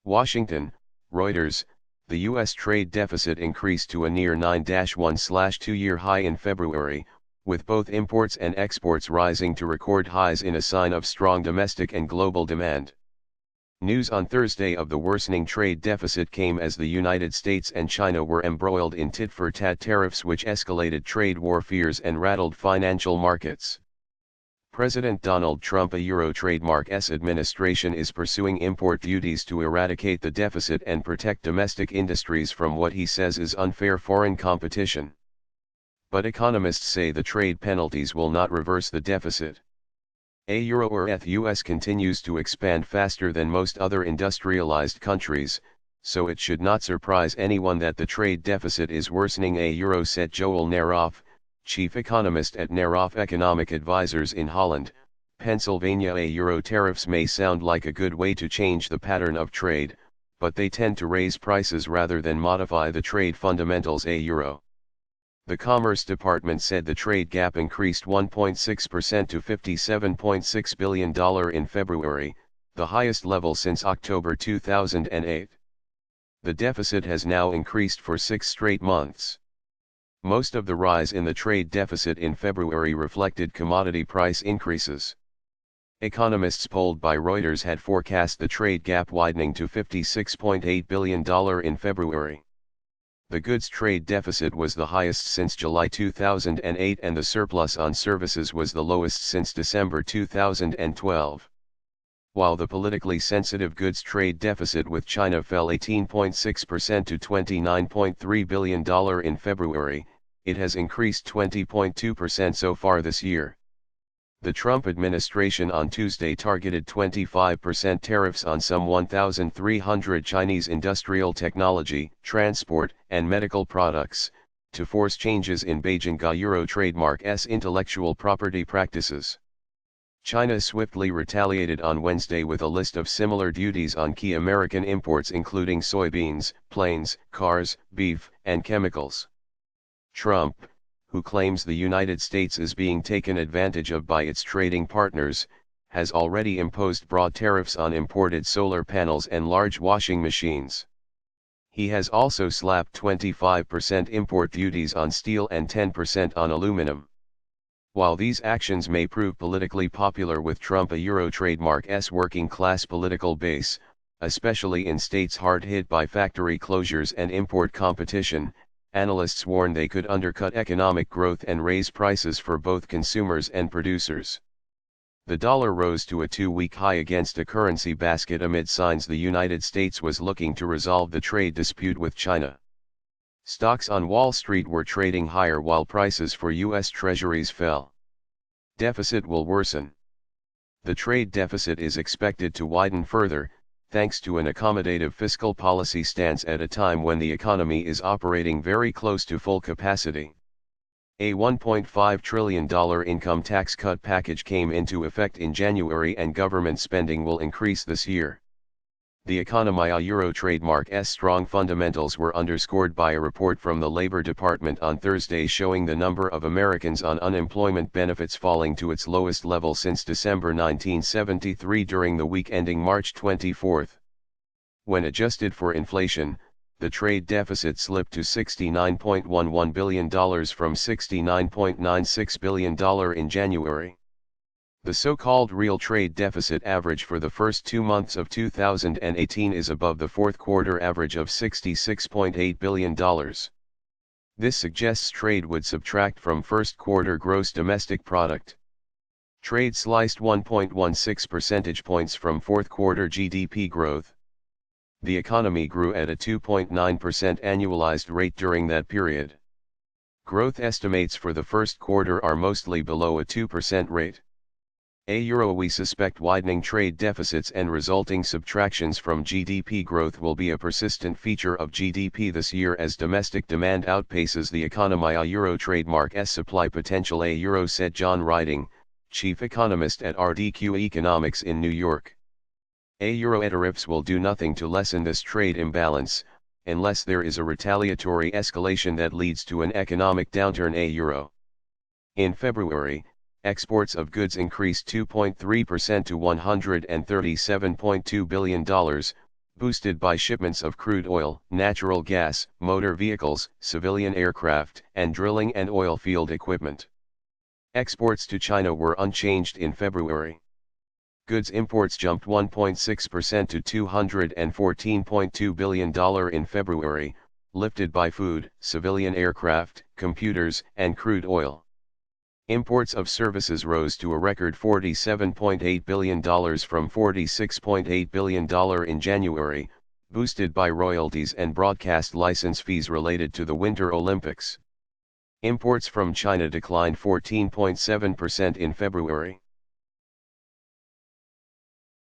Washington, Reuters, the U.S. trade deficit increased to a near 9-1/2-year high in February, with both imports and exports rising to record highs in a sign of strong domestic and global demand. News on Thursday of the worsening trade deficit came as the United States and China were embroiled in tit-for-tat tariffs which escalated trade war fears and rattled financial markets. President Donald Trump Trademark S administration is pursuing import duties to eradicate the deficit and protect domestic industries from what he says is unfair foreign competition. But economists say the trade penalties will not reverse the deficit. US continues to expand faster than most other industrialized countries, so it should not surprise anyone that the trade deficit is worsening, said Joel Naroff, chief economist at Naroff Economic Advisors in Holland, Pennsylvania. Tariffs may sound like a good way to change the pattern of trade, but they tend to raise prices rather than modify the trade fundamentals. The Commerce Department said the trade gap increased 1.6% to $57.6 billion in February, the highest level since October 2008. The deficit has now increased for 6 straight months. Most of the rise in the trade deficit in February reflected commodity price increases. Economists polled by Reuters had forecast the trade gap widening to $56.8 billion in February. The goods trade deficit was the highest since July 2008 and the surplus on services was the lowest since December 2012. While the politically sensitive goods trade deficit with China fell 18.6% to $29.3 billion in February, it has increased 20.2% so far this year. The Trump administration on Tuesday targeted 25% tariffs on some 1,300 Chinese industrial technology, transport, and medical products, to force changes in Beijing Trademark S intellectual property practices. China swiftly retaliated on Wednesday with a list of similar duties on key American imports including soybeans, planes, cars, beef, and chemicals. Trump, who claims the United States is being taken advantage of by its trading partners, has already imposed broad tariffs on imported solar panels and large washing machines. He has also slapped 25% import duties on steel and 10% on aluminum. While these actions may prove politically popular with Trump Trademark S working-class political base, especially in states hard hit by factory closures and import competition, analysts warn they could undercut economic growth and raise prices for both consumers and producers. The dollar rose to a 2-week high against a currency basket amid signs the United States was looking to resolve the trade dispute with China. Stocks on Wall Street were trading higher while prices for U.S. Treasuries fell. Deficit will worsen. The trade deficit is expected to widen further, thanks to an accommodative fiscal policy stance at a time when the economy is operating very close to full capacity. A $1.5 trillion income tax cut package came into effect in January and government spending will increase this year. The Economia Trademark S strong fundamentals were underscored by a report from the Labor Department on Thursday showing the number of Americans on unemployment benefits falling to its lowest level since December 1973 during the week ending March 24. When adjusted for inflation, the trade deficit slipped to $69.11 billion from $69.96 billion in January. The so-called real trade deficit average for the first 2 months of 2018 is above the fourth quarter average of $66.8 billion. This suggests trade would subtract from first quarter gross domestic product. Trade sliced 1.16 percentage points from fourth quarter GDP growth. The economy grew at a 2.9% annualized rate during that period. Growth estimates for the first quarter are mostly below a 2% rate. We suspect widening trade deficits and resulting subtractions from GDP growth will be a persistent feature of GDP this year as domestic demand outpaces the Economia Trademark S supply potential, said John Riding, chief economist at RDQ Economics in New York. Tariffs will do nothing to lessen this trade imbalance, unless there is a retaliatory escalation that leads to an economic downturn. In February, exports of goods increased 2.3% to $137.2 billion, boosted by shipments of crude oil, natural gas, motor vehicles, civilian aircraft, and drilling and oil field equipment. Exports to China were unchanged in February. Goods imports jumped 1.6% to $214.2 billion in February, lifted by food, civilian aircraft, computers, and crude oil. Imports of services rose to a record $47.8 billion from $46.8 billion in January, boosted by royalties and broadcast license fees related to the Winter Olympics. Imports from China declined 14.7% in February.